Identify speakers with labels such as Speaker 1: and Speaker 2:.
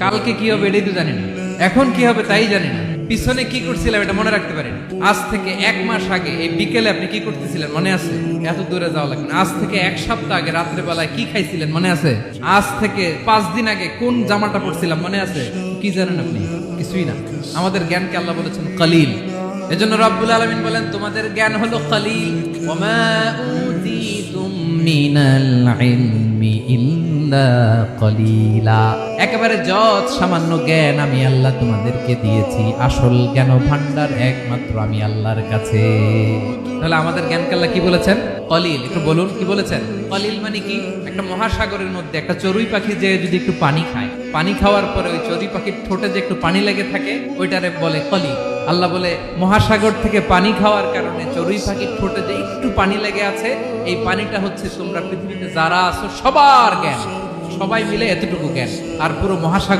Speaker 1: কালকে কি হবে এটাই তো জানি না, এখন কি হবে তাই জানি না, পিছনে কি করছিলাম এটা মনে রাখতে পারেন। আজ থেকে 1 মাস আগে এই বিকেলে আপনি কি করতেছিলেন মনে আছে? এত দূরে যাওয়া লাগবে না। আজ থেকে 1 সপ্তাহ আগে রাত্রে বেলায় কি খাইছিলেন মনে আছে? আজ থেকে 5 দিন আগে কোন জামাটা পরছিলাম মনে আছে? কি জানেন আপনি? কিছুই না। আমাদের জ্ঞানকে আল্লাহ বলেছেন কলিল। এজন্য রব্বুল আলামিন বলেন তোমাদের জ্ঞান হলো কলিল। ওমা উতিতুম মিনাল ইলমি ইল্লা কলিলা। একেবারে যত সামান্য জ্ঞান আমি আল্লাহ তোমাদেরকে দিয়েছি, আসল জ্ঞান ভান্ডার একমাত্র আমি আল্লাহর কাছে। তাহলে আমাদের জ্ঞানকে আল্লাহ কি বলেছেন? কলিল। একটু বলুন কি বলেছেন? কলিল মানে কি? একটা মহাসাগরের মধ্যে একটা চড়ুই পাখি যে যদি একটু পানি খায়, পানি খাওয়ার পরে ওই চড়ুই পাখির ঠোঁটে যে একটু পানি লেগে থাকে ওইটারে বলে কলিল। আল্লাহ বলে মহাসাগর থেকে পানি খাওয়ার কারণে চড়ুই পাখির ঠোঁটে যে একটু পানি লেগে আছে, এই পানিটা হচ্ছে তোমরা পৃথিবীতে যারা আছো সবার জ্ঞান। সবাই মিলে এতটুকু জ্ঞান, আর পুরো মহাসাগর